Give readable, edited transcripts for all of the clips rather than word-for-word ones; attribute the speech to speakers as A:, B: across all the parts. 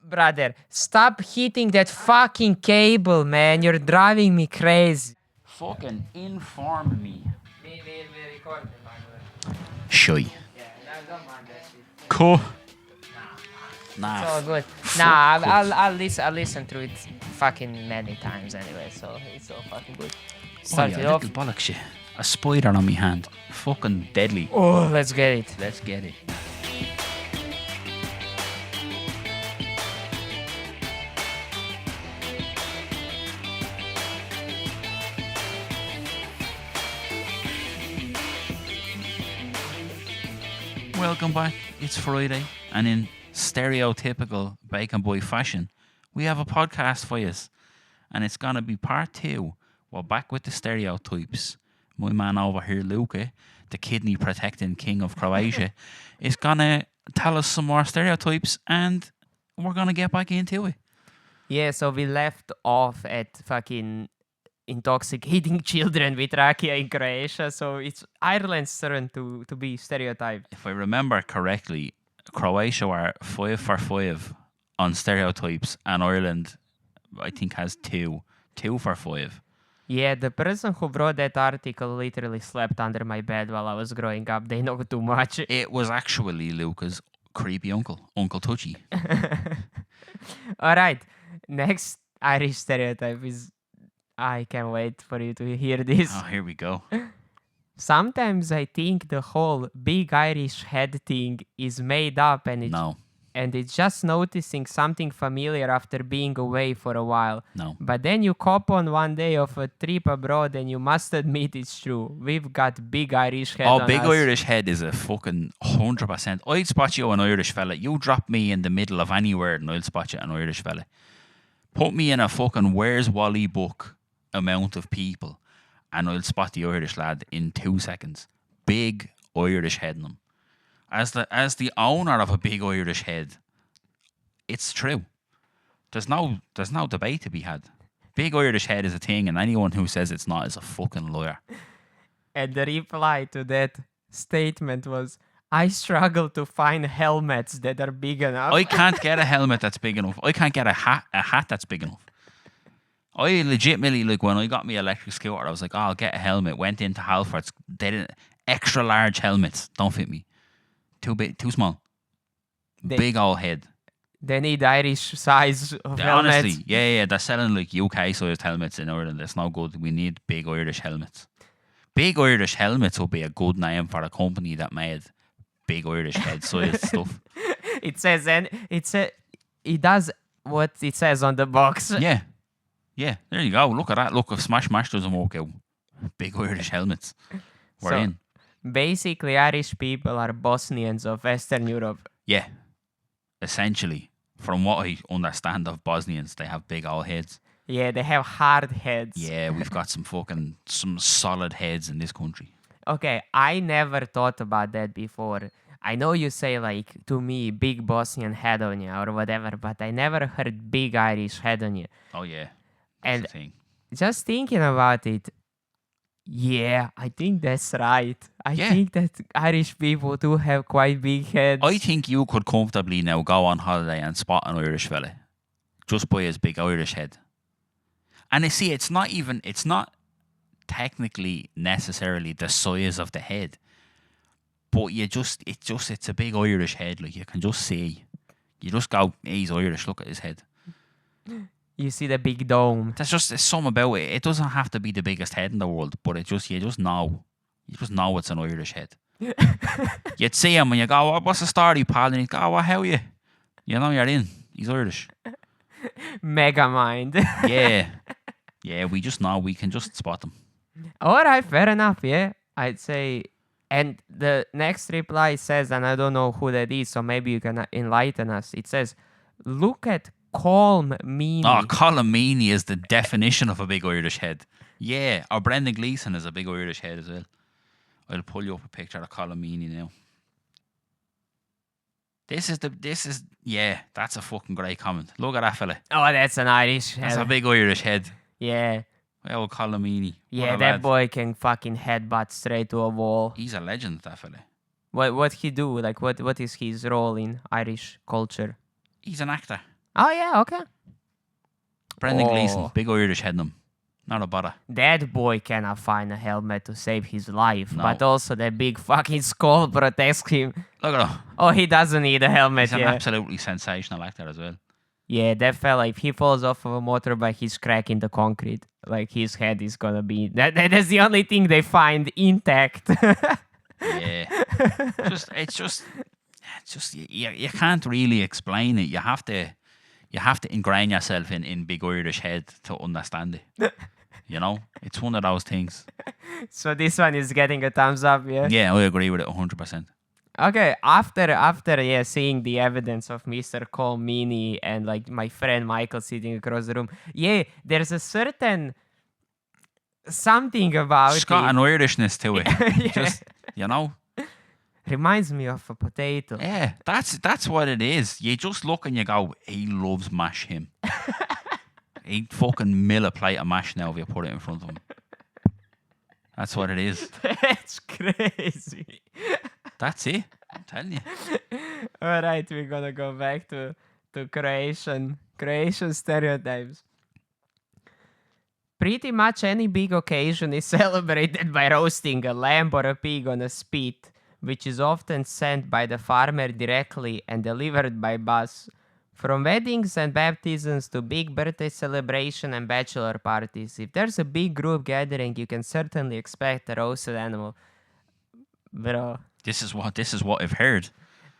A: Brother, stop hitting that fucking cable, man. You're driving me crazy.
B: Fucking inform me.
A: We recording, by the way.
B: Shy.
A: Yeah, don't mind that shit.
B: Cool. Nah.
A: It's all good.
B: fuck
A: Nah,
B: it.
A: I'll listen to it fucking many times anyway, so it's all fucking good.
B: Oh,
A: Start
B: yeah,
A: it off.
B: little bollocks shit. A spider on me hand. Fucking deadly.
A: Oh, let's get it.
B: Let's get it. Welcome back. It's Friday, and in stereotypical Bacon Boy fashion, we have a podcast for you, and it's gonna be part 2. We're back with the stereotypes. My man over here, Luca, the kidney protecting king of Croatia, is gonna tell us some more stereotypes, and we're gonna get back into it.
A: Yeah, so we left off at fucking intoxicating children with rakia in Croatia, so it's Ireland's turn to be stereotyped.
B: If I remember correctly, Croatia were 5 for 5 on stereotypes, and Ireland, I think, has 2 for 5.
A: Yeah, the person who wrote that article literally slept under my bed while I was growing up. They know too much.
B: It was actually Luca's creepy uncle, Uncle Touchy.
A: All right, next Irish stereotype is. I can't wait for you to hear this.
B: Oh, here we go.
A: Sometimes I think the whole big Irish head thing is made up
B: No,
A: and it's just noticing something familiar after being away for a while.
B: no.
A: But then you cop on one day of a trip abroad and you must admit it's true. We've got big Irish head
B: Oh,
A: on
B: big
A: us.
B: Irish head is a fucking 100%. I'd spot you an Irish fella. You drop me in the middle of anywhere and I'll spot you an Irish fella. Put me in a fucking Where's Wally book amount of people and I'll spot the Irish lad in 2 seconds. Big Irish head in them. As the owner of a big Irish head, it's true. There's no debate to be had. Big Irish head is a thing, and anyone who says it's not is a fucking liar.
A: And the reply to that statement was, I struggle to find helmets that are big enough.
B: I can't get a helmet that's big enough. I can't get a hat that's big enough. I legitimately, like, when I got my electric scooter, I was like, oh, I'll get a helmet. Went into Halfords. They didn't. Extra large helmets don't fit me. Too big, too small. Big old head.
A: They need Irish size of helmets.
B: Honestly, yeah, they're selling like UK sized helmets in Ireland. It's no good. We need big Irish helmets. Big Irish helmets would be a good name for a company that made big Irish head sized stuff.
A: It says, and it does what it says on the box.
B: Yeah, there you go. Look at that. Look, if Smash Mash doesn't work out, big Irish helmets. We're
A: So,
B: in.
A: Basically, Irish people are Bosnians of Western Europe.
B: Yeah, essentially. From what I understand of Bosnians, they have big old heads.
A: Yeah, they have hard heads.
B: Yeah, we've got some solid heads in this country.
A: Okay, I never thought about that before. I know you say, like, to me, big Bosnian head on you or whatever, but I never heard big Irish head on you.
B: Oh yeah, that's
A: And
B: the thing.
A: just thinking about it, yeah, I think that's right. I
B: Yeah.
A: think that Irish people do have quite big heads.
B: I think you could comfortably now go on holiday and spot an Irish fella just by his big Irish head. And you see, it's not technically necessarily the size of the head, but it's a big Irish head. Like, you can just see, you just go, he's Irish. Look at his head.
A: You see the big dome.
B: There's something about it. It doesn't have to be the biggest head in the world, but you just know it's an Irish head. You'd see him and you go, what's the story, pal? And he'd go, oh, how are you? You know you're in. He's Irish.
A: Mega mind.
B: Yeah, we just know. We can just spot them.
A: All right, fair enough. Yeah, I'd say. And the next reply says, and I don't know who that is, so maybe you can enlighten us. It says, look at calm meaning.
B: Oh, Colin Meaney is the definition of a big Irish head. Yeah, or Brendan Gleeson is a big Irish head as well. I'll pull you up a picture of Colin Meaney now. That's a fucking great comment. Look at that fella.
A: Oh, that's an Irish
B: That's
A: head.
B: a big Irish head.
A: Yeah.
B: Oh, Colin Meaney.
A: Yeah, that boy can fucking headbutt straight to a wall.
B: He's a legend, that fella.
A: What he do? Like, what is his role in Irish culture?
B: He's an actor.
A: Oh yeah, okay.
B: Brendan Gleeson,
A: Oh.
B: big Irish head them. Not a bother.
A: That boy cannot find a helmet to save his life,
B: No.
A: but also that big fucking skull protects him.
B: Look at him.
A: Oh, he doesn't need a helmet,
B: He's an
A: yeah.
B: absolutely sensational actor as well.
A: Yeah, that fella, if he falls off of a motorbike, he's cracking the concrete. Like, his head is gonna be... That's the only thing they find intact.
B: Yeah. It's just you can't really explain it. You have to ingrain yourself in big Irish head to understand it. You know? It's one of those things.
A: So this one is getting a thumbs up, yeah?
B: Yeah, I agree with it 100%.
A: Okay, after seeing the evidence of Mr. Cole Meany and like my friend Michael sitting across the room, there's a certain something about
B: It's got
A: it.
B: an Irishness to it.
A: Yeah.
B: Just, you know?
A: Reminds me of a potato.
B: Yeah, that's what it is. You just look and you go, he loves mash him. He'd fucking mill a plate of mash now if you put it in front of him. That's what it is.
A: That's crazy.
B: That's it. I'm telling you.
A: All right, we're gonna go back to creation stereotypes. Pretty much any big occasion is celebrated by roasting a lamb or a pig on a spit, which is often sent by the farmer directly and delivered by bus. From weddings and baptisms to big birthday celebration and bachelor parties, if there's a big group gathering, you can certainly expect a roasted animal. Bro,
B: This is what I've heard.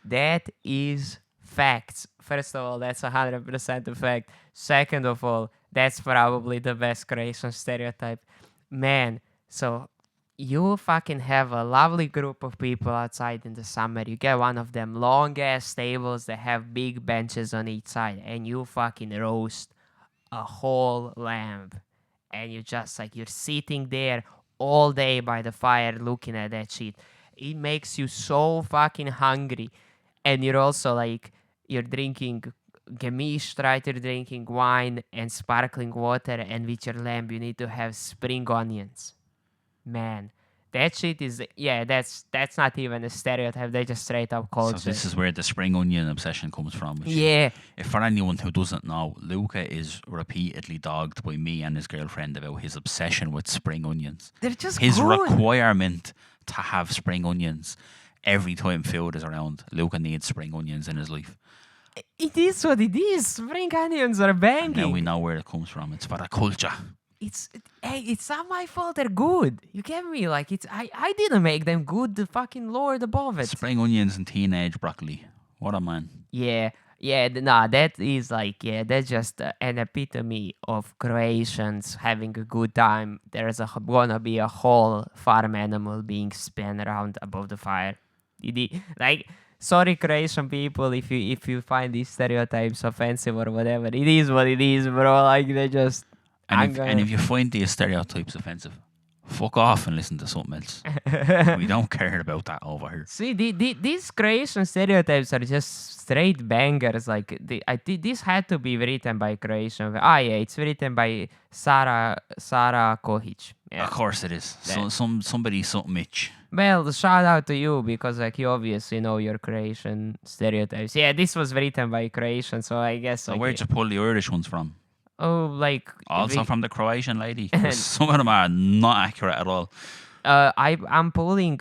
A: that is facts. First of all, that's 100% a fact. Second of all, that's probably the best creation stereotype. Man, so you fucking have a lovely group of people outside in the summer. You get one of them long ass tables that have big benches on each side, and you fucking roast a whole lamb. And you just like, you're sitting there all day by the fire looking at that shit. It makes you so fucking hungry. And you're also like, you're drinking gemisch, you're drinking wine and sparkling water, and with your lamb, you need to have spring onions. Man, that shit is, that's not even a stereotype. They just straight up culture.
B: So this is where the spring onion obsession comes from. Which
A: Yeah.
B: if for anyone who doesn't know, Luca is repeatedly dogged by me and his girlfriend about his obsession with spring onions.
A: They're just
B: His
A: good.
B: requirement to have spring onions every time food is around. Luca needs spring onions in his life.
A: It is what it is. Spring onions are
B: And
A: banging.
B: now we know where it comes from. It's for the culture.
A: It's not my fault they're good. You get me? Like, I didn't make them good. The fucking Lord above it.
B: Spring onions and teenage broccoli. What a man.
A: Yeah, nah, that is like, that's just an epitome of Croatians having a good time. There's gonna be a whole farm animal being spun around above the fire. Like, sorry, Croatian people, if you find these stereotypes offensive or whatever, it is what it is, bro. Like, they just.
B: And if you find these stereotypes offensive, fuck off and listen to something else. We don't care about that over here.
A: See, these Croatian stereotypes are just straight bangers. Like, this had to be written by Croatian. It's written by Sara Kohic. Yeah.
B: Of course it is. Somebody, something Mitch.
A: Well, shout out to you, because like, you obviously know your Croatian stereotypes. Yeah, this was written by Croatian, so I guess.
B: So
A: like,
B: where'd you pull the Irish ones from?
A: Oh, like.
B: Also from the Croatian lady. 'Cause some of them are not accurate at all.
A: I'm pulling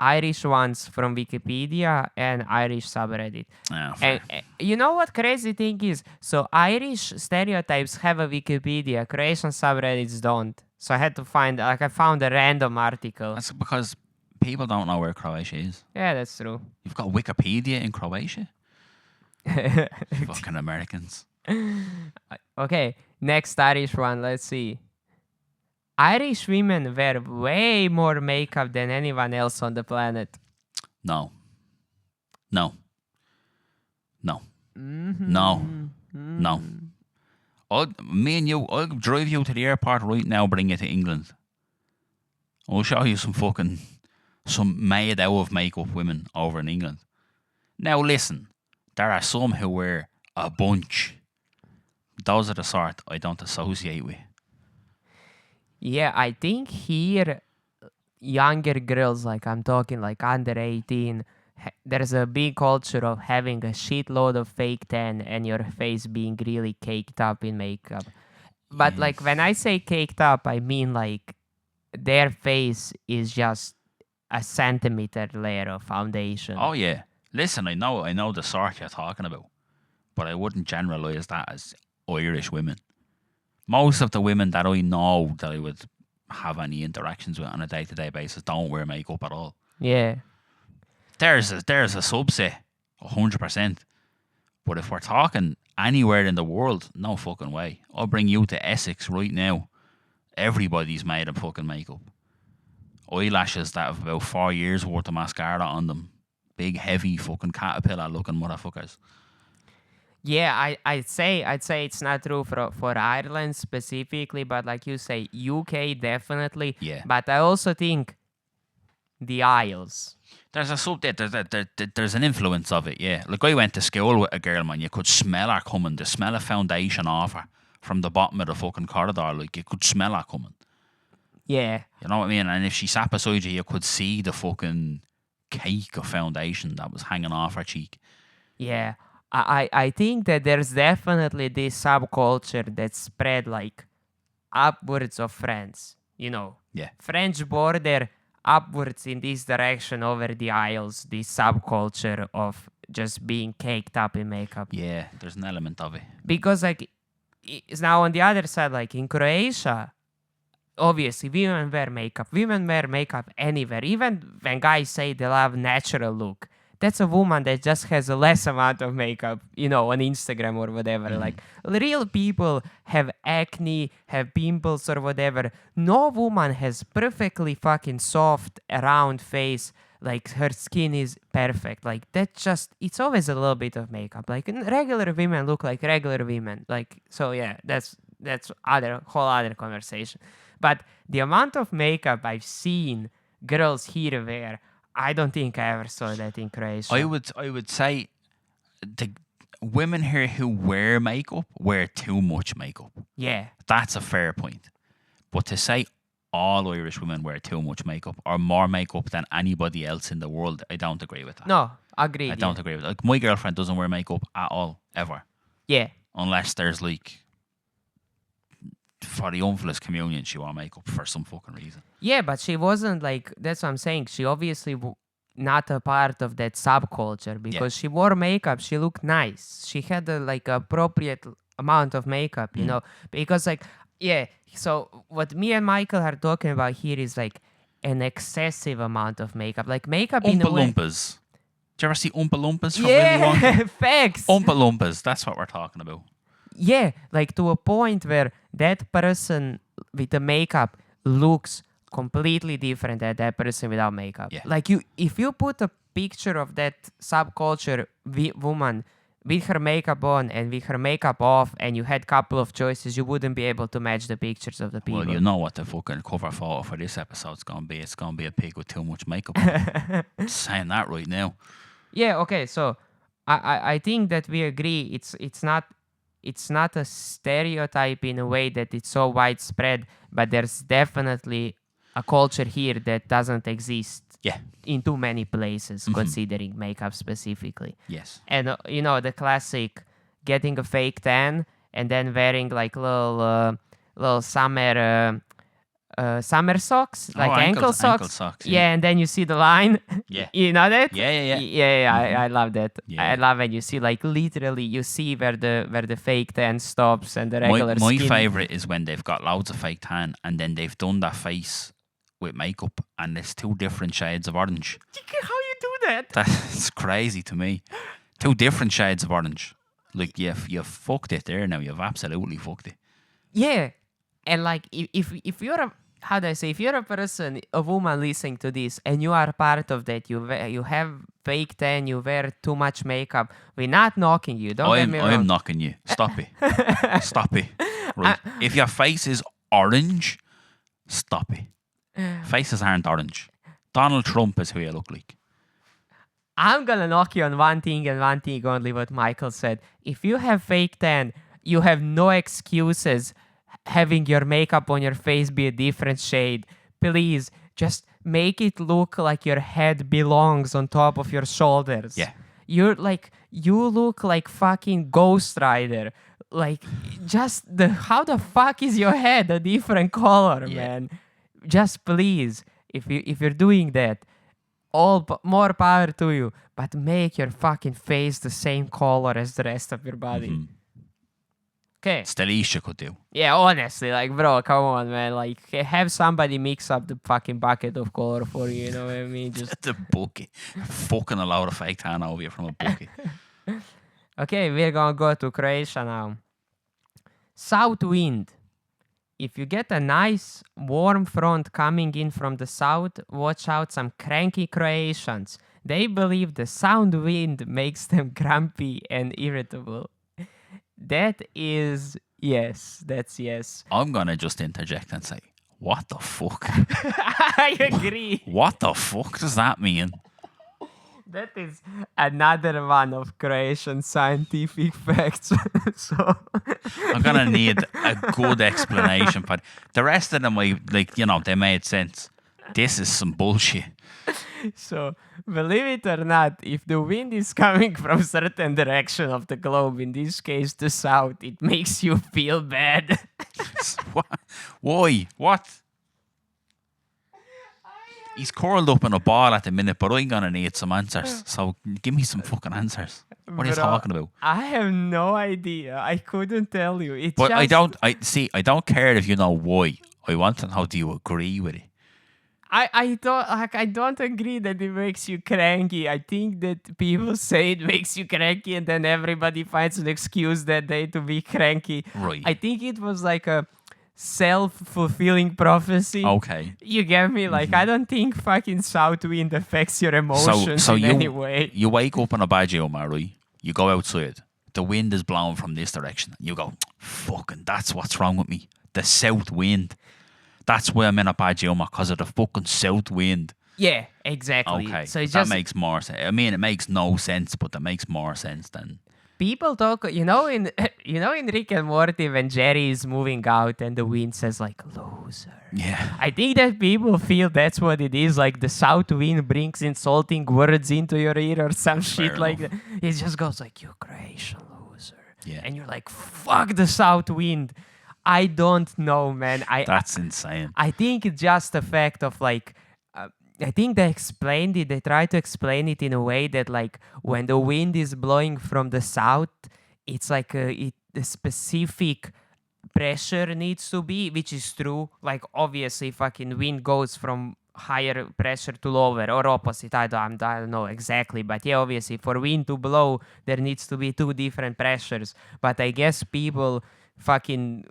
A: Irish ones from Wikipedia and Irish subreddit.
B: Yeah, fair.
A: And you know what crazy thing is? So Irish stereotypes have a Wikipedia, Croatian subreddits don't. So I had to find, like, I found a random article.
B: That's because people don't know where Croatia is.
A: Yeah, that's true.
B: You've got Wikipedia in Croatia? Fucking Americans.
A: Okay, next Irish one, let's see. Irish women wear way more makeup than anyone else on the planet.
B: No. No. No.
A: Mm-hmm.
B: No. No. Me and you, I'll drive you to the airport right now, bring you to England. I'll show you some made out of makeup women over in England. Now listen, there are some who wear a bunch. Those are the sort I don't associate with.
A: Yeah, I think here younger girls, like I'm talking like under 18, there's a big culture of having a shitload of fake tan and your face being really caked up in makeup. But
B: Yeah.
A: like when I say caked up, I mean like their face is just a centimeter layer of foundation.
B: Oh yeah. Listen, I know the sort you're talking about, but I wouldn't generalize that as Irish women. Most of the women that I know that I would have any interactions with on a day-to-day basis don't wear makeup at all.
A: Yeah.
B: There's a subset, 100%. But if we're talking anywhere in the world, no fucking way. I'll bring you to Essex right now. Everybody's made of fucking makeup. Eyelashes that have about 4 years worth of mascara on them. Big, heavy, fucking caterpillar-looking motherfuckers.
A: Yeah, I'd say it's not true for Ireland specifically, but like you say, UK definitely.
B: Yeah.
A: But I also think the Isles.
B: There's there's an influence of it, yeah. Like I went to school with a girl, man. You could smell her coming. The smell of foundation off her from the bottom of the fucking corridor. Like you could smell her coming.
A: Yeah.
B: You know what I mean? And if she sat beside you could see the fucking cake of foundation that was hanging off her cheek.
A: Yeah. I think that there's definitely this subculture that spread like upwards of France. You know,
B: Yeah.
A: French border upwards in this direction over the Isles, this subculture of just being caked up in makeup.
B: Yeah, there's an element of it.
A: Because like it's now on the other side, like in Croatia, obviously women wear makeup. Women wear makeup anywhere. Even when guys say they love natural look, that's a woman that just has a less amount of makeup, you know, on Instagram or whatever. Like real people have acne, have pimples or whatever. No woman has perfectly fucking soft, round face. Like her skin is perfect. Like that's just, it's always a little bit of makeup. Like regular women look like regular women. Like, so yeah, that's whole other conversation. But the amount of makeup I've seen girls here wear, I don't think I ever saw that in Croatia.
B: I would say the women here who wear makeup wear too much makeup.
A: Yeah.
B: That's a fair point. But to say all Irish women wear too much makeup or more makeup than anybody else in the world, I don't agree with that.
A: No, agreed.
B: I don't agree with that. Like my girlfriend doesn't wear makeup at all, ever.
A: Yeah.
B: Unless there's like for the unfulest communion she wore makeup for some fucking reason.
A: Yeah, but she wasn't like, that's what I'm saying. She obviously not a part of that subculture because she wore makeup. She looked nice. She had a like appropriate amount of makeup, you know, because like, yeah. So what me and Michael are talking about here is like an excessive amount of makeup. Like makeup in a way.
B: Oompa Loompas. Do you ever see Oompa Loompas from Willy Wonka?
A: Yeah, facts.
B: Oompa Loompas, that's what we're talking about.
A: Yeah, like to a point where that person with the makeup looks completely different than that person without makeup.
B: Yeah.
A: Like if you put a picture of that subculture woman with her makeup on and with her makeup off, and you had couple of choices, you wouldn't be able to match the pictures of the people.
B: Well, you know what the fucking cover photo for this episode's gonna be. It's gonna be a pig with too much makeup on. I'm saying that right now.
A: Yeah, okay, so I think that we agree it's not a stereotype in a way that it's so widespread, but there's definitely a culture here that doesn't exist
B: Yeah.
A: in too many places, considering makeup specifically.
B: Yes.
A: And you know, the classic getting a fake tan and then wearing like little summer socks, like ankle socks. Yeah, and then you see the line.
B: Yeah.
A: You know that?
B: Yeah.
A: Yeah, I love that.
B: Yeah.
A: I love when you see like literally you see where the fake tan stops and the regular
B: My
A: skin.
B: favourite is when they've got loads of fake tan and then they've done that face with makeup and it's 2 different shades of orange.
A: How you do that?
B: That's crazy to me. 2 different shades of orange. Like you've fucked it there now. You've absolutely fucked it.
A: Yeah, and like if you're a, how do I say, if you're a person, a woman listening to this, and you are part of that, you have fake tan, you wear too much makeup. We're not knocking you. Don't get me wrong.
B: I'm knocking you. Stop it. Stop it. Right. If your face is orange, stop it. Faces aren't orange. Donald Trump is who you look like.
A: I'm gonna knock you on one thing and one thing only. What Michael said. If you have fake tan, you have no excuses having your makeup on your face be a different shade. Please, just make it look like your head belongs on top of your shoulders.
B: Yeah.
A: You look like fucking Ghost Rider. Like, just how the fuck is your head a different color,
B: Yeah.
A: man? Just please, if you're doing that, more power to you, but make your fucking face the same color as the rest of your body. Okay.
B: It's the least you could do.
A: Yeah, honestly, like, bro, come on, man. Like, have somebody mix up the fucking bucket of color for you, you know what I mean? Just
B: The bucket. Fucking a lot of fake tan over you from a bucket.
A: okay, we're gonna go to Croatia now. South wind. If you get a nice warm front coming in from the south, watch out some cranky Croatians. They believe the sound wind makes them grumpy and irritable. That is yes. That's yes.
B: I'm going to just interject and say, what the fuck?
A: I agree.
B: What the fuck does that mean?
A: That is another one of Croatian scientific facts. So
B: I'm going to need a good explanation for it. The rest of them, they made sense. This is some bullshit.
A: So, believe it or not, if the wind is coming from certain direction of the globe, in this case the south, it makes you feel bad.
B: What? Why? What? He's curled up in a ball at the minute, but I'm going to need some answers. So give me some fucking answers. What are you
A: Bro,
B: talking about?
A: I have no idea. I couldn't tell you. It's
B: But
A: just,
B: I don't care if you know why. I want to know, do you agree with it?
A: I don't agree that it makes you cranky. I think that people say it makes you cranky and then everybody finds an excuse that day to be cranky.
B: Right.
A: I think it was like a self-fulfilling prophecy.
B: Okay.
A: You get me? Like, I don't think fucking south wind affects your emotions in any way.
B: You wake up in a bad humor, right? You go outside. The wind is blowing from this direction. You go, fucking, that's what's wrong with me. The south wind. That's why I'm in a bad humor, because of the fucking south wind.
A: Yeah, exactly.
B: Okay,
A: So it's
B: that
A: just
B: makes more sense. I mean, it makes no sense, but that makes more sense than...
A: people talk. In Rick and Morty when Jerry is moving out and the wind says like loser.
B: Yeah.
A: I think that people feel that's what it is. Like the south wind brings insulting words into your ear or some shit like that. It just goes like, you Croatian loser.
B: Yeah.
A: And you're like, fuck the south wind. I don't know, man.
B: That's insane.
A: I think it's just a fact of like, I think they explained it. They try to explain it in a way that like when the wind is blowing from the south, it's like a specific pressure needs to be, which is true. Like obviously, fucking wind goes from higher pressure to lower or opposite. I don't know exactly, but yeah, obviously for wind to blow, there needs to be two different pressures. But I guess people fucking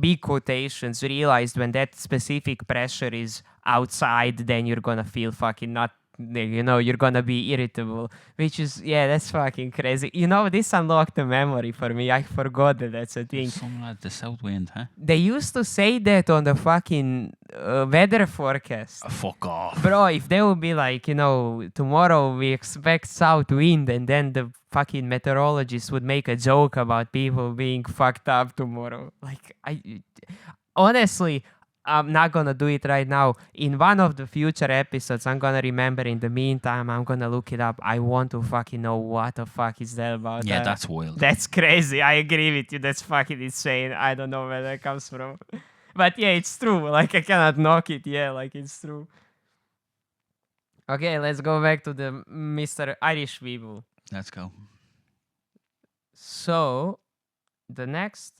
A: big quotations realized when that specific pressure is outside, then you're gonna feel fucking not, you're gonna be irritable, which is, yeah, that's fucking crazy. This unlocked the memory for me. I forgot that that's a thing.
B: Something like the south wind, huh?
A: They used to say that on the fucking weather forecast.
B: Fuck off.
A: Bro, if they would be like, tomorrow we expect south wind, and then the fucking meteorologist would make a joke about people being fucked up tomorrow. Like, honestly, I'm not gonna do it right now. In one of the future episodes, I'm gonna remember. In the meantime, I'm gonna look it up. I want to fucking know what the fuck is that about.
B: Yeah, that's wild.
A: That's crazy. I agree with you. That's fucking insane. I don't know where that comes from. But yeah, it's true. Like, I cannot knock it. Yeah, like, it's true. Okay, let's go back to the Mr. Irish people.
B: Let's go.
A: So, the next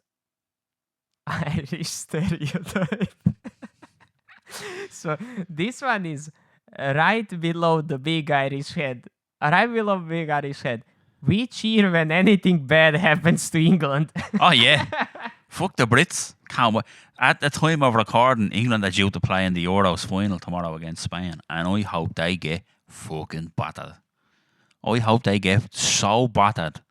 A: Irish stereotype. So, this one is right below the big Irish head. Right below big Irish head. We cheer when anything bad happens to England.
B: Oh, yeah. Fuck the Brits. Can't wait. At the time of recording, England are due to play in the Euros final tomorrow against Spain. And I hope they get fucking battered. I hope they get so battered.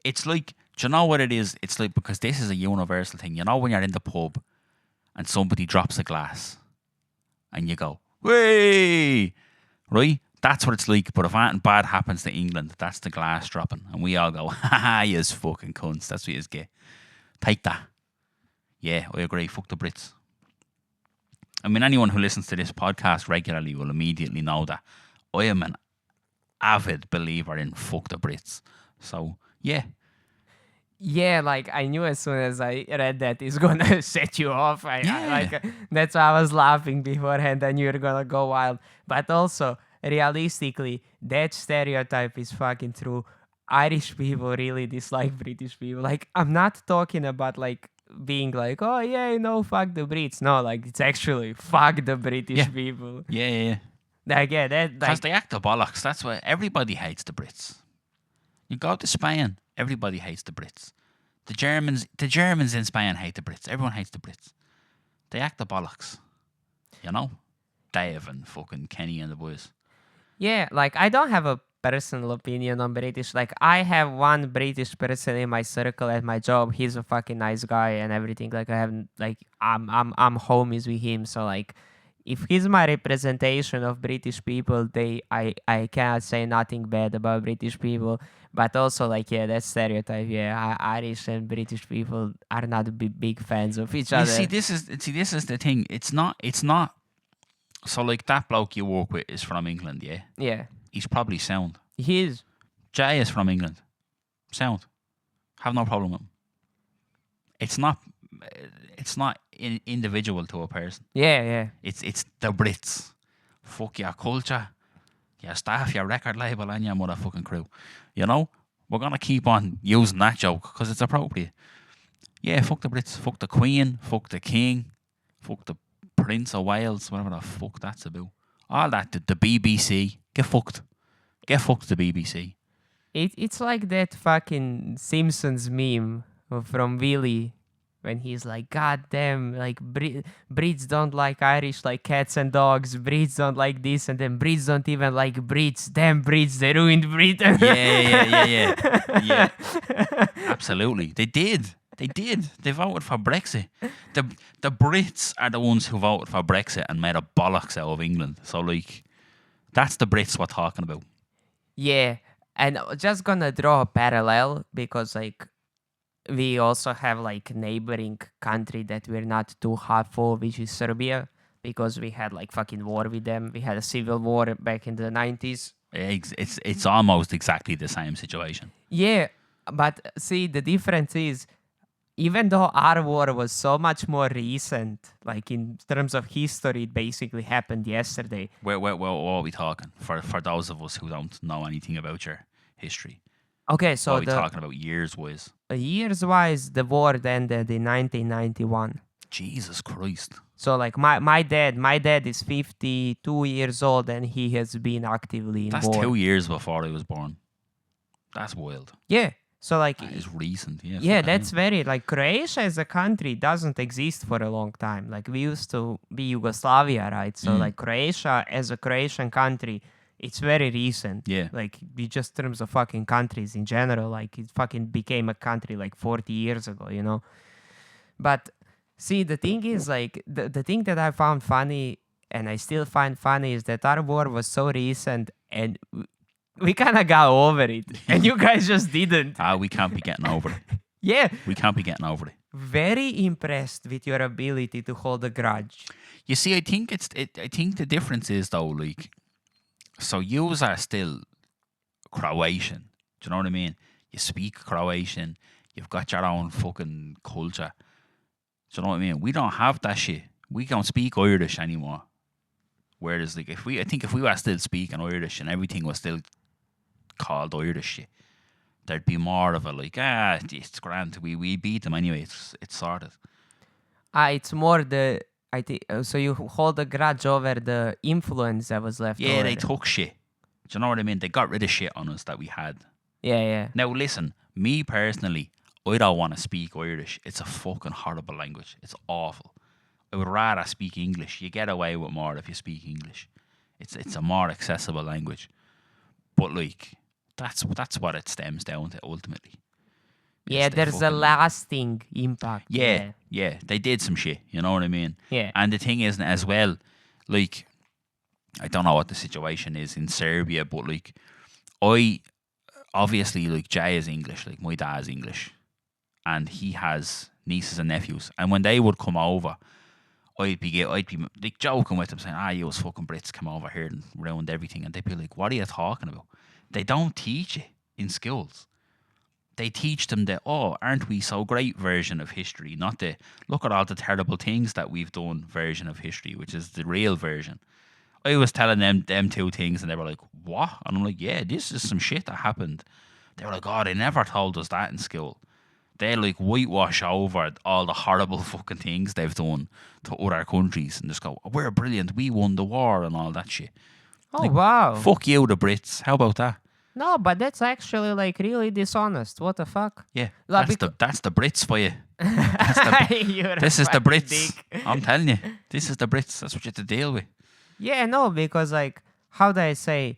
B: It's like, do you know what it is? It's like, because this is a universal thing. You know when you're in the pub and somebody drops a glass and you go, "Way!" Right? That's what it's like. But if anything bad happens to England, that's the glass dropping. And we all go, "Ha ha, yous fucking cunts. That's what yous get. Take that." Yeah, I agree. Fuck the Brits. I mean, anyone who listens to this podcast regularly will immediately know that I am an avid believer in fuck the Brits. So, yeah.
A: Yeah, like I knew as soon as I read that it's gonna set you off.
B: Yeah.
A: That's why I was laughing beforehand, and you're gonna go wild. But also, realistically, that stereotype is fucking true. Irish people really dislike British people. Like, I'm not talking about like being like, oh yeah, fuck the Brits. No, like it's actually fuck the British
B: Yeah.
A: people.
B: Yeah.
A: Like, yeah, that
B: Because
A: like
B: they act the bollocks. That's why everybody hates the Brits. You go to Spain, everybody hates the Brits. The Germans in Spain hate the Brits. Everyone hates the Brits. They act the bollocks. You know? Dave and fucking Kenny and the boys.
A: Yeah, like I don't have a personal opinion on British. Like I have one British person in my circle at my job. He's a fucking nice guy and everything. Like I have like I'm homies with him. So like if he's my representation of British people, I cannot say nothing bad about British people. But also like yeah, that stereotype. Yeah, Irish and British people are not big fans of each
B: You
A: other.
B: see, this is the thing. It's not. So like that bloke you work with is from England, yeah.
A: Yeah,
B: He's probably sound.
A: he is.
B: Jay is from England, sound. Have no problem with him. It's not. It's not individual to a person.
A: Yeah.
B: It's the Brits. Fuck your culture, your staff, your record label, and your motherfucking crew. You know, we're gonna keep on using that joke because it's appropriate. Yeah, fuck the Brits, fuck the Queen, fuck the King, fuck the Prince of Wales, whatever the fuck that's about. All that, the BBC, get fucked. Get fucked, the BBC.
A: It's like that fucking Simpsons meme from Willy when he's like, God damn, like Brits don't like Irish like cats and dogs. Brits don't like this, and then Brits don't even like Brits. Damn Brits, they ruined Britain.
B: Yeah. Absolutely. They did. They voted for Brexit. The Brits are the ones who voted for Brexit and made a bollocks out of England. So, like, that's the Brits we're talking about.
A: Yeah, and just gonna draw a parallel because like we also have like neighboring country that we're not too hot for, which is Serbia, because we had like fucking war with them. We had a civil war back in the 90s.
B: It's almost exactly the same situation.
A: Yeah, but see, the difference is, even though our war was so much more recent, like in terms of history, it basically happened yesterday.
B: What are we talking? For those of us who don't know anything about your history.
A: Okay,
B: What
A: so
B: are we talking about years-wise?
A: years-wise, the war ended in 1991.
B: Jesus Christ.
A: So like my dad is 52 years old and he has been actively in
B: That's
A: war.
B: 2 years before I was born. That's wild.
A: Yeah. So like
B: That is recent. Yeah.
A: yeah,
B: fucking
A: that's
B: hell.
A: very like Croatia as a country doesn't exist for a long time. Like we used to be Yugoslavia, right? So like Croatia as a Croatian country, it's very recent.
B: Yeah.
A: Like we just terms of fucking countries in general, like it fucking became a country like 40 years ago, you know? But see, the thing is like the thing that I found funny and I still find funny is that our war was so recent and we kind of got over it and you guys just didn't.
B: We can't be getting over it.
A: Yeah.
B: We can't be getting over it.
A: Very impressed with your ability to hold a grudge.
B: You see, I think I think the difference is though, like, so yous are still Croatian. Do you know what I mean? You speak Croatian. You've got your own fucking culture. Do you know what I mean? We don't have that shit. We don't speak Irish anymore. Whereas, like, if we were still speaking Irish and everything was still called Irish shit, there'd be more of a like, it's grand. We beat them anyway. It's sorted.
A: It's more the I think so. You hold a grudge over the influence that was left.
B: Yeah,
A: over.
B: they took shit. Do you know what I mean? They got rid of shit on us that we had.
A: Yeah.
B: Now listen, me personally, I don't want to speak Irish. It's a fucking horrible language. It's awful. I would rather speak English. You get away with more if you speak English. It's a more accessible language. But like, that's what it stems down to ultimately.
A: Yeah,
B: the
A: there's a
B: fucking-
A: lasting impact.
B: Yeah, they did some shit. You know what I mean?
A: Yeah.
B: And the thing is, as well, like, I don't know what the situation is in Serbia, but like, I obviously, like, Jay is English, like my dad's English, and he has nieces and nephews, and when they would come over, I'd be like joking with them saying, you fucking Brits come over here and ruined everything. And they'd be like, what are you talking about? They don't teach it in schools. They teach them the, aren't we so great version of history, not the, look at all the terrible things that we've done version of history, which is the real version. I was telling them two things and they were like, what? And I'm like, yeah, this is some shit that happened. They were like, they never told us that in school. They like whitewash over all the horrible fucking things they've done to other countries and just go, we're brilliant, we won the war and all that shit.
A: Oh,
B: Like,
A: wow.
B: Fuck you, the Brits. How about that?
A: No, but that's actually like really dishonest. What the fuck?
B: Yeah,
A: Like,
B: that's the Brits for you.
A: You're a
B: This is the
A: fucking
B: Brits.
A: dick.
B: I'm telling you, this is the Brits. That's what you have to deal with.
A: Yeah, no, because like, how do I say?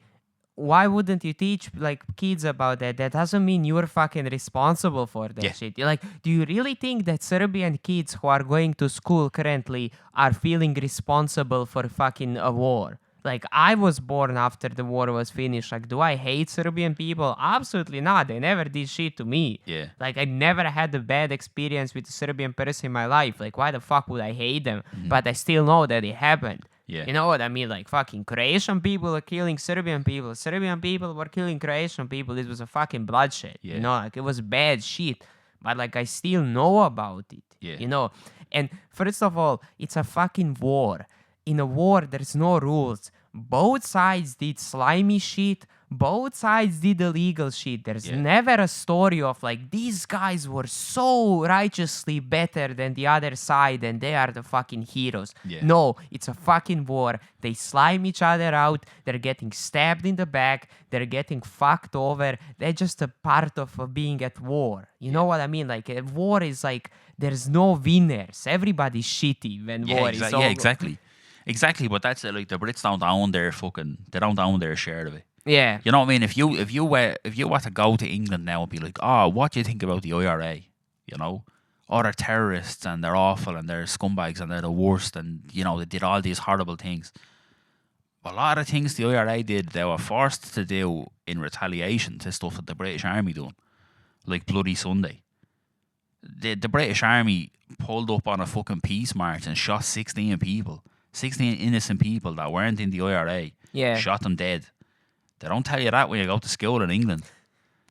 A: Why wouldn't you teach like kids about that? That doesn't mean you're fucking responsible for that
B: Yeah.
A: shit. Like, do you really think that Serbian kids who are going to school currently are feeling responsible for fucking a war? Like, I was born after the war was finished. Like, do I hate Serbian people? Absolutely not. They never did shit to me.
B: Yeah.
A: Like, I never had a bad experience with a Serbian person in my life. Like, why the fuck would I hate them? But I still know that it happened.
B: Yeah.
A: You know what I mean? Like, fucking Croatian people are killing Serbian people. Serbian people were killing Croatian people. It was a fucking bloodshed.
B: Yeah.
A: You know, like, it was bad shit. But, like, I still know about it.
B: Yeah.
A: You know? And first of all, it's a fucking war. In a war, there's no rules. Both sides did slimy shit. Both sides did illegal shit. There's never a story of like these guys were so righteously better than the other side and they are the fucking heroes.
B: Yeah.
A: No, it's a fucking war. They slime each other out. They're getting stabbed in the back. They're getting fucked over. They're just a part of being at war. You know what I mean? Like a war is like there's no winners. Everybody's shitty when war is over.
B: Yeah, exactly. Exactly, but that's it. Like the Brits don't own their they don't own their share of it.
A: Yeah.
B: You know what I mean? If you were to go to England now and be like, what do you think about the IRA? You know, they're terrorists and they're awful and they're scumbags and they're the worst and you know they did all these horrible things. A lot of things the IRA did, they were forced to do in retaliation to stuff that the British Army done, like Bloody Sunday. The British Army pulled up on a fucking peace march and shot 16 people. 16 innocent people that weren't in the IRA.
A: Yeah.
B: Shot them dead. They don't tell you that when you go to school in England.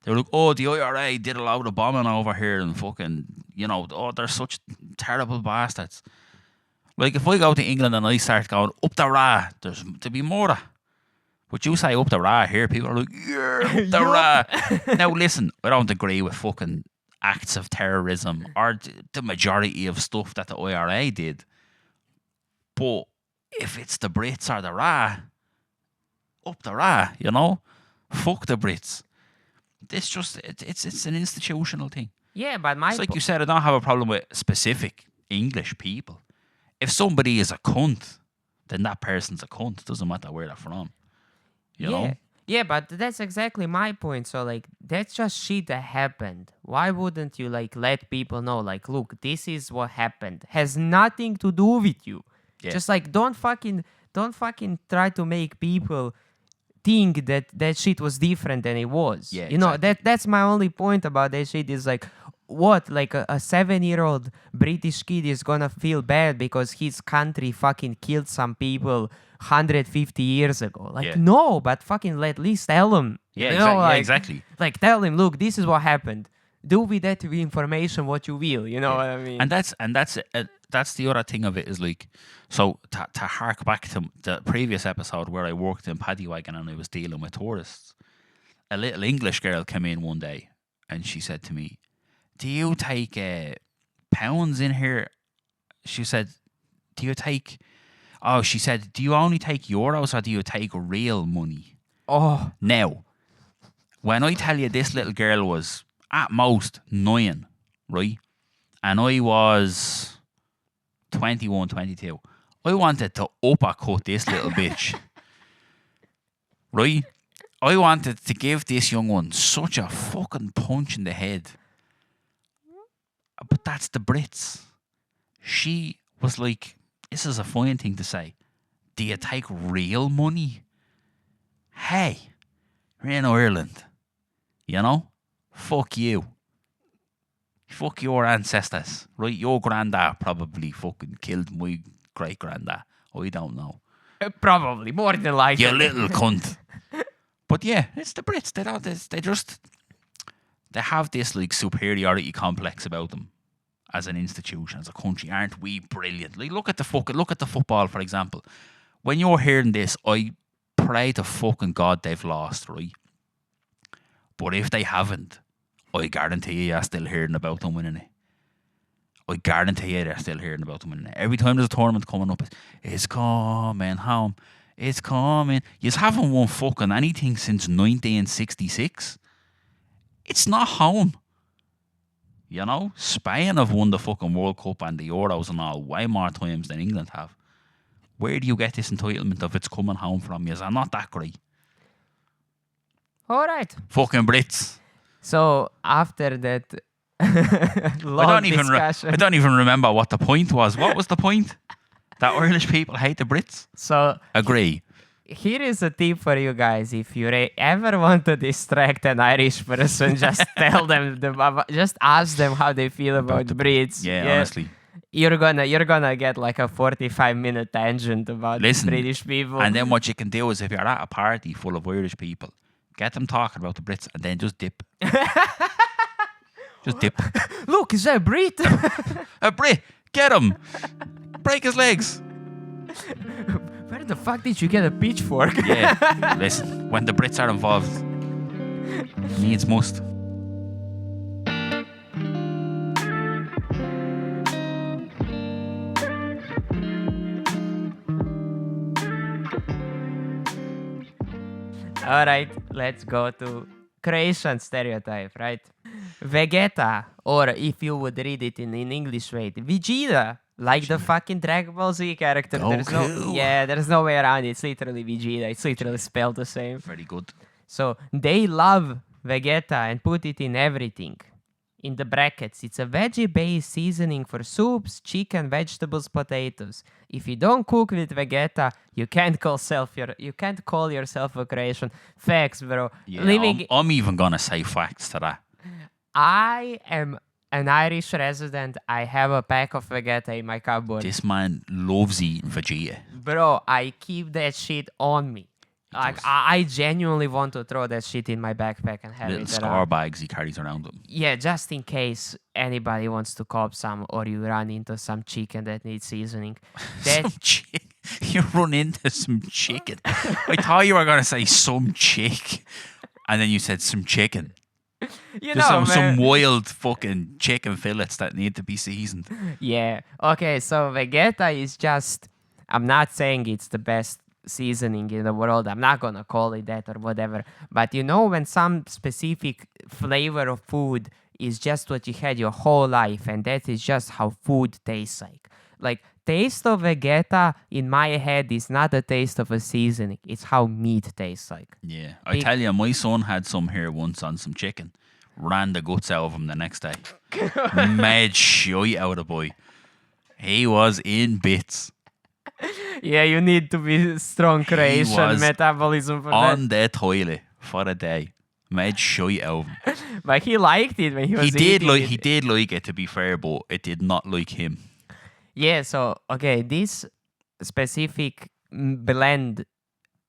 B: They're like, the IRA did a load of bombing over here and fucking, you know, they're such terrible bastards. Like, if I go to England and I start going, up the Ra, there's to be more. But you say up the Ra here, people are like, yeah, up the Ra. Now, listen, I don't agree with fucking acts of terrorism or the majority of stuff that the IRA did. But if it's the Brits or the Ra, up the Ra, you know? Fuck the Brits. It's an institutional thing.
A: Yeah, but my
B: It's like you said, I don't have a problem with specific English people. If somebody is a cunt, then that person's a cunt. It doesn't matter where they're from. You know?
A: Yeah, but that's exactly my point. So, like, that's just shit that happened. Why wouldn't you, like, let people know, like, look, this is what happened. Has nothing to do with you.
B: Yeah.
A: Just, like, don't fucking try to make people think that shit was different than it was.
B: Yeah,
A: you know,
B: exactly.
A: that's my only point about that shit is, like, what, like, a 7-year-old British kid is gonna feel bad because his country fucking killed some people 150 years ago. Like,
B: Yeah.
A: no, but fucking at least tell him.
B: Yeah,
A: You know, like,
B: exactly.
A: Like, tell him, look, this is what happened. Do with that information what you will. You know what I mean?
B: And that's the other thing of it is like, so to hark back to the previous episode where I worked in Paddy Wagon and I was dealing with tourists, a little English girl came in one day and she said to me, do you take pounds in here? She said, she said, do you only take euros or do you take real money?
A: Oh,
B: Now, when I tell you this little girl was at most 9, right? And I was 21, 22. I wanted to uppercut this little bitch. Right? I wanted to give this young one such a fucking punch in the head. But that's the Brits. She was like, this is a fine thing to say. Do you take real money? Hey, we're in Ireland. You know? Fuck you. Fuck your ancestors. Right? Your granddad probably fucking killed my great granddad. I don't know.
A: Probably, more than likely.
B: You little cunt. But yeah, it's the Brits. They have this like superiority complex about them as an institution, as a country. Aren't we brilliant? Like look at the football, for example. When you're hearing this, I pray to fucking God they've lost, right? But if they haven't, I guarantee you you're still hearing about them winning it. I guarantee you they're still hearing about them winning it. Every time there's a tournament coming up, it's coming home. It's coming. You haven't won fucking anything since 1966. It's not home. You know? Spain have won the fucking World Cup and the Euros and all way more times than England have. Where do you get this entitlement of it's coming home from? Yes, I'm not that great.
A: All right.
B: Fucking Brits.
A: So after that long discussion,
B: I don't even remember what the point was. What was the point? That Irish people hate the Brits?
A: So
B: agree.
A: Here is a tip for you guys. If you ever want to distract an Irish person, just tell them, just ask them how they feel about Brits.
B: Yeah, honestly.
A: You're gonna get like a 45-minute tangent about British people.
B: And then what you can do is if you're at a party full of Irish people, get them talking about the Brits and then just dip. Just dip.
A: Look, is that a Brit?
B: A Brit. Get him. Break his legs.
A: Where the fuck did you get a pitchfork?
B: Yeah. Listen, when the Brits are involved, needs must.
A: All right, let's go to Croatian stereotype, right? Vegeta, or if you would read it in English way, Vegeta, like the fucking Dragon Ball Z character. There's no way around it. It's literally Vegeta. It's literally spelled the same.
B: Very good.
A: So they love Vegeta and put it in everything. In the brackets, it's a veggie-based seasoning for soups, chicken, vegetables, potatoes. If you don't cook with Vegeta, you can't call yourself a Croatian. Facts, bro.
B: Yeah, I'm even gonna say facts to that.
A: I am an Irish resident. I have a pack of Vegeta in my cupboard.
B: This man loves eating Vegeta.
A: Bro, I keep that shit on me. Like, I genuinely want to throw that shit in my backpack and have
B: little
A: it
B: scar bags he carries around him.
A: Yeah, just in case anybody wants to cop some or you run into some chicken that needs seasoning.
B: You run into some chicken. I thought you were going to say some chick. And then you said some chicken. Some wild fucking chicken fillets that need to be seasoned.
A: Yeah. Okay, so Vegeta is just... I'm not saying it's the best seasoning in the world. I'm not gonna call it that or whatever. But you know when some specific flavor of food is just what you had your whole life, and that is just how food tastes like. Like, taste of Vegeta in my head is not the taste of a seasoning. It's how meat tastes like.
B: Yeah. I tell you, my son had some here once on some chicken. Ran the guts out of him the next day. Mad shite out of the boy. He was in bits.
A: Yeah, you need to be strong Croatian metabolism for that.
B: On the toilet for a day. Made shite out of him.
A: But he liked it when he was eating it.
B: He did like it, to be fair, but it did not like him.
A: Yeah, so, okay, this specific blend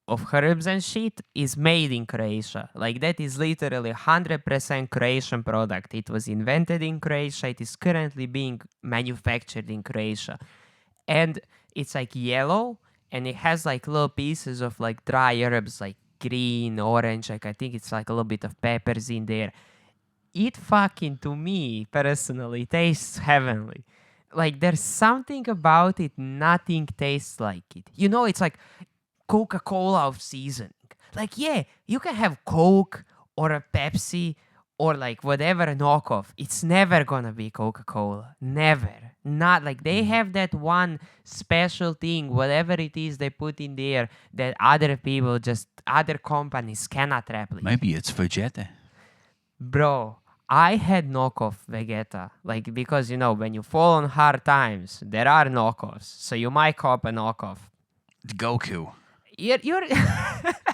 A: of herbs and shit is made in Croatia. Like, that is literally 100% Croatian product. It was invented in Croatia. It is currently being manufactured in Croatia. And it's like yellow, and it has like little pieces of like dry herbs, like green, orange, like I think it's like a little bit of peppers in there. It fucking, to me, personally, tastes heavenly. Like, there's something about it, nothing tastes like it. You know, it's like Coca-Cola of seasoning. Like, yeah, you can have Coke or a Pepsi or like whatever knockoff. It's never gonna be Coca-Cola. Never. Not like they have that one special thing, whatever it is they put in there that other companies cannot replicate.
B: Maybe it's Vegeta.
A: Bro, I had knockoff Vegeta. Like, because, you know, when you fall on hard times, there are knockoffs. So you might cop a knockoff.
B: Goku.
A: You're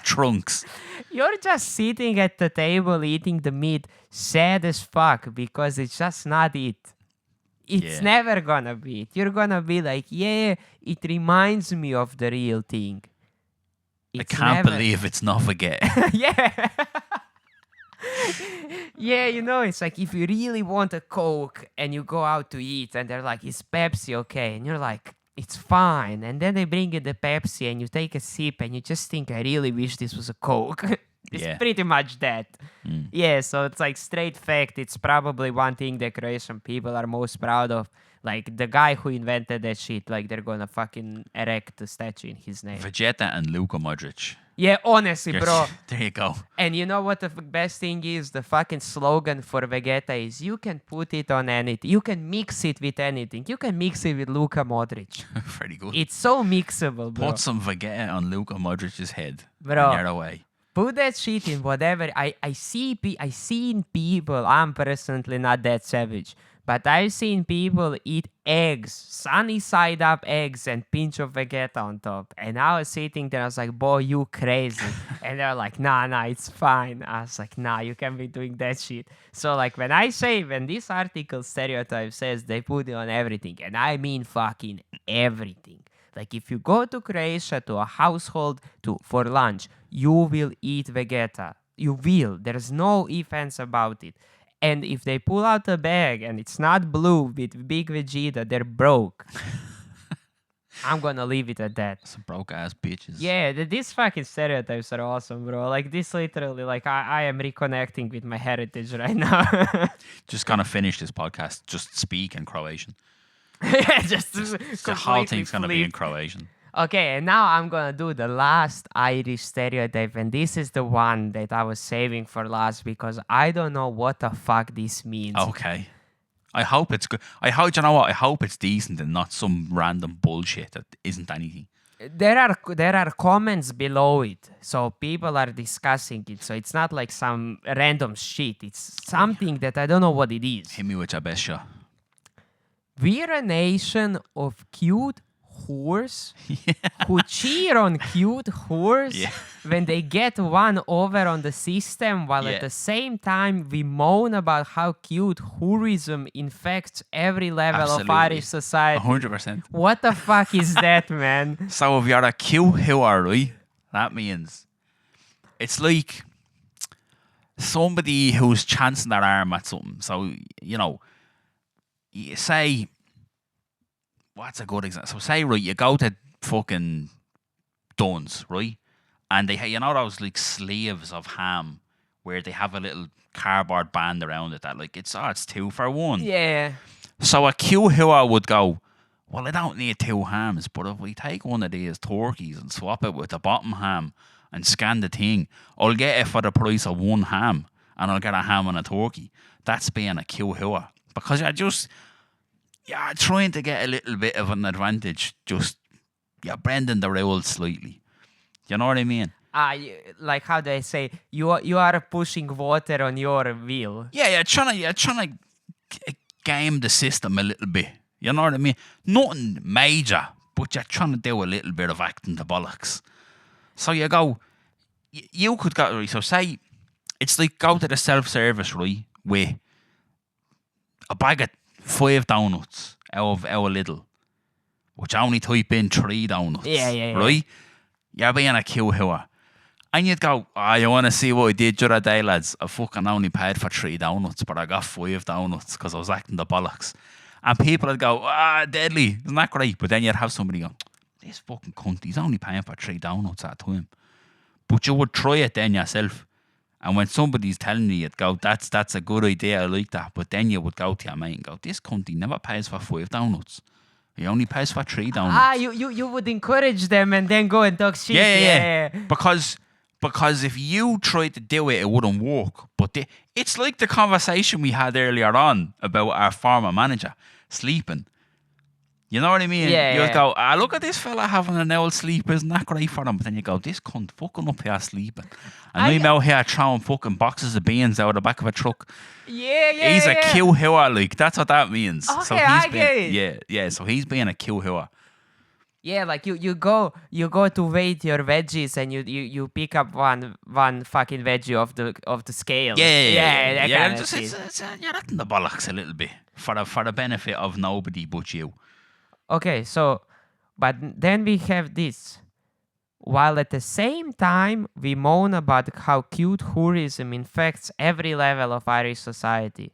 B: Trunks.
A: You're just sitting at the table eating the meat, sad as fuck, because it's just not it. It's
B: Yeah.
A: never gonna be it. You're gonna be like, yeah, it reminds me of the real thing.
B: I
A: It's
B: can't
A: never.
B: believe it's not Vegeta.
A: Yeah. Yeah, it's like if you really want a Coke and you go out to eat and they're like, is Pepsi okay? And you're like, it's fine. And then they bring you the Pepsi and you take a sip and you just think, I really wish this was a Coke. It's
B: Yeah.
A: pretty much that.
B: Mm.
A: Yeah, so it's like straight fact. It's probably one thing the Croatian people are most proud of. Like the guy who invented that shit, like they're gonna fucking erect a statue in his name.
B: Vegeta and Luka Modric.
A: Yeah, honestly, bro.
B: There you go.
A: And you know what the best thing is? The fucking slogan for Vegeta is you can put it on anything. You can mix it with anything. You can mix it with Luka Modric.
B: Very good.
A: It's so mixable, bro.
B: Put some Vegeta on Luka Modric's head.
A: Bro.
B: And you're away.
A: Put that shit in whatever. I seen people. I'm personally not that savage, but I've seen people eat eggs, sunny side up eggs, and pinch of Vegeta on top. And I was sitting there, I was like, boy, you crazy. And they're like, nah, it's fine. I was like, nah, you can't be doing that shit. So like when this article Stereotype says they put it on everything, and I mean fucking everything. Like if you go to Croatia to a household for lunch, you will eat Vegeta. You will. There's no ifs ands about it. And if they pull out a bag and it's not blue with big Vegeta, they're broke. I'm gonna leave it at that.
B: Some broke ass bitches.
A: Yeah, these fucking stereotypes are awesome, bro. Like this literally, like I am reconnecting with my heritage right now.
B: Just gonna finish this podcast. Just speak in Croatian.
A: Yeah, just
B: The whole thing's gonna be in Croatian.
A: Okay, and now I'm gonna do the last Irish stereotype, and this is the one that I was saving for last because I don't know what the fuck this means.
B: Okay. I hope it's good. I hope it's decent and not some random bullshit that isn't anything.
A: There are comments below it, so people are discussing it. So it's not like some random shit. It's something that I don't know what it is.
B: Hit me with your best shot.
A: We're a nation of cute whores who cheer on cute whores when they get one over on the system, while at the same time we moan about how cute whorism infects every level of Irish society.
B: 100%.
A: What the fuck is that, man?
B: So if you're a cute whore, right, that means it's like somebody who's chancing their arm at something. So, you say, what's a good example? So say, right, you go to fucking Dunn's, right? And they have, those like sleeves of ham where they have a little cardboard band around it that like, it's 2 for 1.
A: Yeah.
B: So a cute whore would go, well, I don't need 2 hams, but if we take one of these turkeys and swap it with the bottom ham and scan the thing, I'll get it for the price of 1 ham and I'll get a ham and a turkey. That's being a cute whore. Because you're trying to get a little bit of an advantage. You're bending the rules slightly. You know what I mean?
A: Like how they say, you are pushing water on your wheel.
B: Yeah, you're trying to game the system a little bit. You know what I mean? Nothing major, but you're trying to do a little bit of acting the bollocks. So you go, you could go, right, so say, it's like go to the self-service, right, with a bag of 5 donuts out of Lidl, which I only type in 3 donuts.
A: Yeah.
B: Right? You're being a cute whore. And you'd go, you want to see what I did the other day, lads? I fucking only paid for 3 donuts, but I got 5 donuts because I was acting the bollocks. And people would go, deadly, isn't that great? But then you'd have somebody go, this fucking cunt, he's only paying for 3 donuts at a time. But you would try it then yourself. And when somebody's telling you, you'd go, that's a good idea, I like that. But then you would go to your mate and go, this cunt, he never pays for 5 donuts. He only pays for 3 donuts.
A: You would encourage them and then go and talk shit.
B: Yeah. Because if you tried to do it, it wouldn't work. But it's like the conversation we had earlier on about our former manager sleeping. You know what I mean?
A: Yeah.
B: You'd go, look at this fella having an old sleep. Isn't that great for him? But then you go, this cunt fucking up here sleeping. And I'm out here throwing fucking boxes of beans out of the back of a truck.
A: Yeah.
B: He's a cute whore, like. That's what that means.
A: Okay,
B: So
A: I get it.
B: Yeah. So he's being a cute whore.
A: Yeah, like you go to weight your veggies and you pick up one fucking veggie of the scale. Yeah, that
B: Yeah.
A: kind of
B: Just
A: shit.
B: you're acting the bollocks a little bit for the benefit of nobody but you.
A: Okay, so but then we have this. While at the same time we moan about how cute hoorism infects every level of Irish society.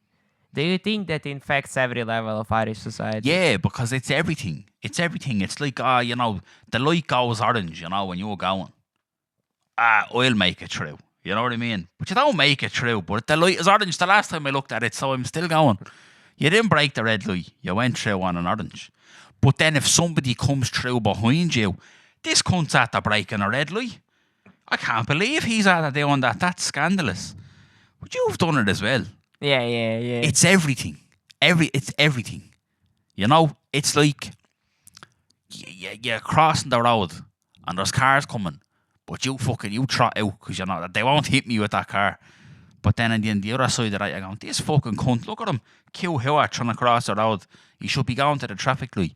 A: Do you think that infects every level of Irish society?
B: Yeah, because it's everything. It's everything. It's like, the light goes orange, when you're going. I'll make it through. You know what I mean? But you don't make it through. But the light is orange the last time I looked at it, so I'm still going. You didn't break the red light. You went through on an orange. But then if somebody comes through behind you, this cunt's at the breaking a red light. I can't believe he's at it doing that. That's scandalous. But you've done it as well.
A: Yeah.
B: It's everything. It's everything. It's like you're crossing the road and there's cars coming, but you trot out because you know that they won't hit me with that car. But then on the other side of the right, you're going, this fucking cunt, look at him, Q here trying to cross the road. He should be going to the traffic light.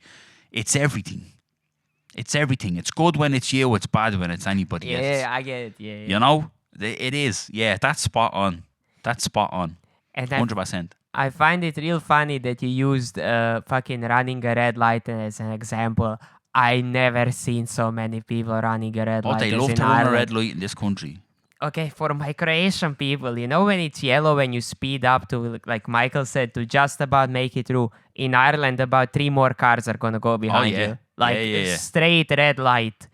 B: It's everything. It's everything. It's good when it's you, it's bad when it's anybody else.
A: Yeah, I get it. Yeah.
B: It is. Yeah, that's spot on.
A: And
B: 100%.
A: I find it real funny that you used fucking running a red light as an example. I never seen so many people running a red light.
B: They
A: as
B: love
A: in
B: to run a
A: Ireland.
B: red light in this country.
A: Okay, for my Croatian people, when it's yellow, when you speed up to, like Michael said, to just about make it through. In Ireland, about 3 more cars are gonna go behind
B: yeah.
A: you. Like
B: Yeah.
A: straight red light.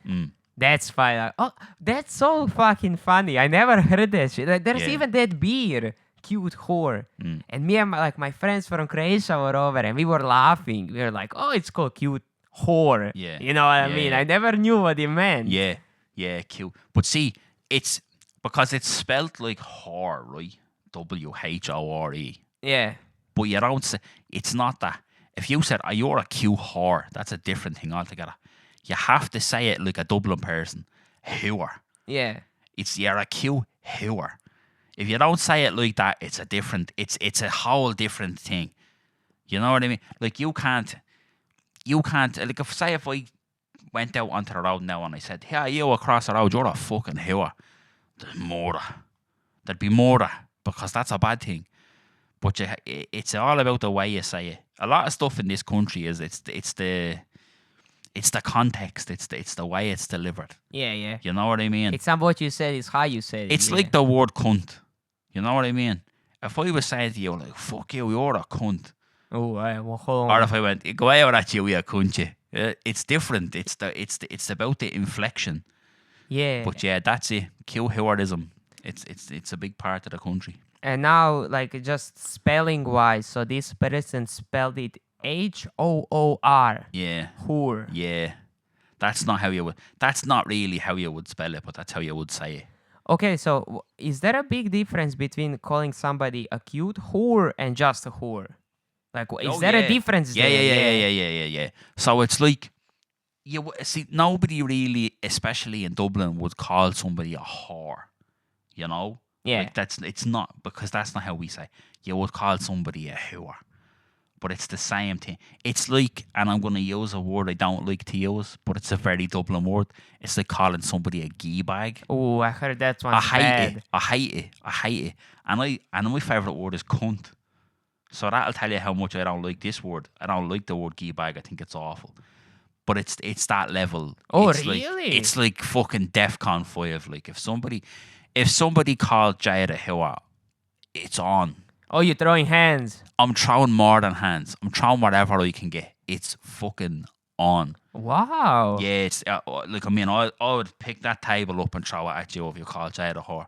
A: That's fine. Oh, that's so fucking funny. I never heard that shit. Like, there's even that beer, cute whore. And me and my friends from Croatia were over, and we were laughing. We were like, "Oh, it's called cute whore."
B: Yeah.
A: You know what I mean?
B: Yeah.
A: I never knew what it meant.
B: Yeah, cute. But see, it's because it's spelled like whore, right? WHORE.
A: Yeah.
B: But you don't say, it's not that. If you said, you're a cute whore, that's a different thing altogether. You have to say it like a Dublin person. Whore.
A: Yeah.
B: You're a cute whore. If you don't say it like that, it's a whole different thing. You know what I mean? Like you can't, like if I went out onto the road now and I said, hey, you across the road, you're a fucking whore. There's more. There'd be more because that's a bad thing. But it's all about the way you say it. A lot of stuff in this country is it's the context. It's the way it's delivered.
A: Yeah.
B: You know what I mean?
A: It's not what you said, it's how you said it.
B: It's like the word cunt. You know what I mean? If I was saying to you like, fuck you, you're a cunt.
A: Oh, well, hold on.
B: Or if I went, go out at you cunt you. It's different. It's about the inflection.
A: Yeah.
B: But yeah, that's it. Q-heurism. It's a big part of the country.
A: And now, like, just spelling wise, so this person spelled it H-O-O-R.
B: Yeah.
A: Whore.
B: Yeah. That's not really how you would spell it, but that's how you would say it.
A: Okay, so is there a big difference between calling somebody a cute whore and just a whore? Like, is there a difference there?
B: Yeah. So it's like, see, nobody really, especially in Dublin, would call somebody a whore. You know?
A: Yeah.
B: Like it's not, because that's not how we say. You would call somebody a whore. But it's the same thing. It's like, and I'm going to use a word I don't like to use, but it's a very Dublin word. It's like calling somebody a gee bag.
A: Oh, I heard that one's bad.
B: I hate it. And my favourite word is cunt. So that'll tell you how much I don't like this word. I don't like the word gee bag. I think it's awful. But it's that level.
A: Oh,
B: it's
A: really?
B: It's like fucking DEFCON 5. Like if somebody called Jade a whore, it's on.
A: Oh, you're throwing hands.
B: I'm throwing more than hands. I'm throwing whatever I can get. It's fucking on.
A: Wow.
B: Yeah, it's like, I mean, I would pick that table up and throw it at you if you called Jade a whore.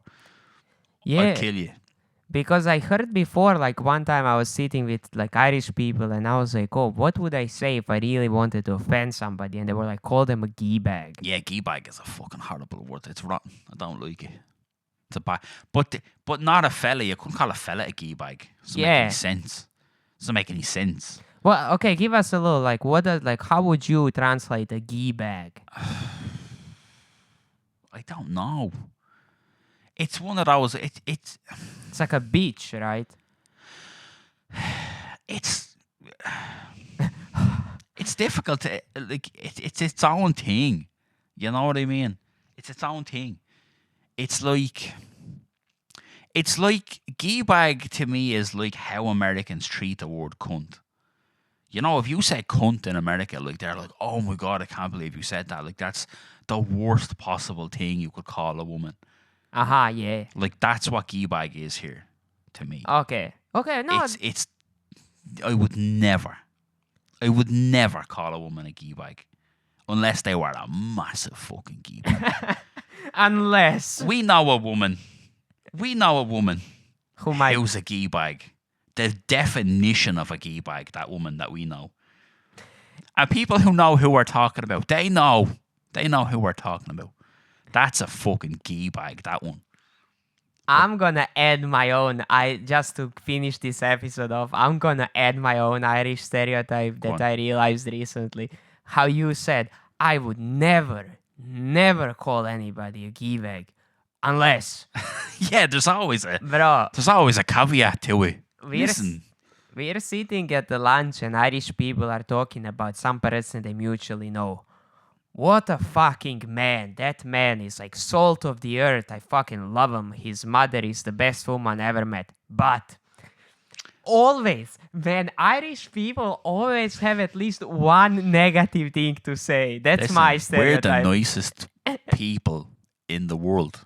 A: Yeah.
B: I'd kill you.
A: Because I heard before, like one time I was sitting with like Irish people and I was like, oh, what would I say if I really wanted to offend somebody? And they were like, call them a gee bag.
B: Yeah, gee bag is a fucking horrible word. It's rotten. I don't like it. It's a bad, but not a fella. You couldn't call a fella a gee bag. Doesn't make any sense. Doesn't make any sense.
A: Well, okay, give us a little, like, how would you translate a gee bag?
B: I don't know. It's one of those. It's
A: like a beach, right?
B: It's it's difficult to like. It's its own thing. You know what I mean? It's its own thing. It's like geebag to me is like how Americans treat the word cunt. You know, if you say cunt in America, like they're like, oh my God, I can't believe you said that. Like that's the worst possible thing you could call a woman.
A: Yeah.
B: Like that's what geebag is here to me.
A: Okay, no.
B: It's I would never call a woman a geebag unless they were a massive fucking geebag.
A: Unless
B: We know a woman
A: who might.
B: who's a geebag. The definition of a geebag, that woman that we know. And people who know who we're talking about, they know who we're talking about. That's a fucking geebag, that one.
A: I'm gonna add my own. Just to finish this episode off, I'm gonna add my own Irish stereotype that I realized recently. How you said I would never call anybody a geebag, unless
B: Yeah, there's always a
A: bro.
B: caveat to it. Listen,
A: We're sitting at the lunch and Irish people are talking about some person they mutually know. What a fucking man. That man is like salt of the earth. I fucking love him. His mother is the best woman ever met. But always, man, Irish people always have at least one negative thing to say. That's
B: listen,
A: my
B: we're
A: stereotype.
B: the nicest people in the world.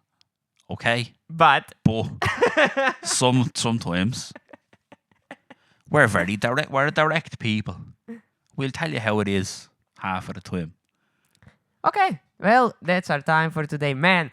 B: Okay?
A: But
B: Sometimes we're very direct. We're direct people. We'll tell you how it is half of the time.
A: okay, well, that's our time for today. Man,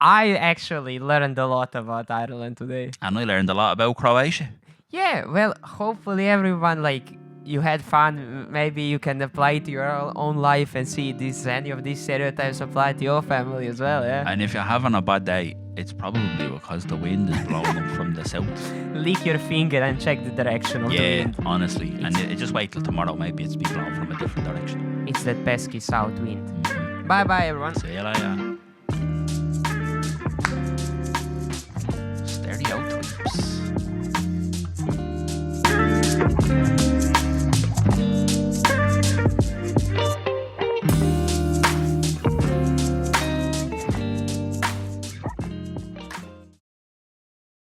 A: I actually learned a lot about Ireland today.
B: And I learned a lot about Croatia.
A: Yeah, well, hopefully everyone, like, you had fun. Maybe you can apply it to your own life and see any of these stereotypes apply to your family as well, yeah?
B: And if you're having a bad day, it's probably because the wind is blowing up from the south.
A: Lick your finger and check the direction of the wind.
B: Honestly. And just wait till tomorrow. Maybe it's be blowing from a different direction.
A: It's that pesky south wind. Bye-bye, everyone.
B: See you later.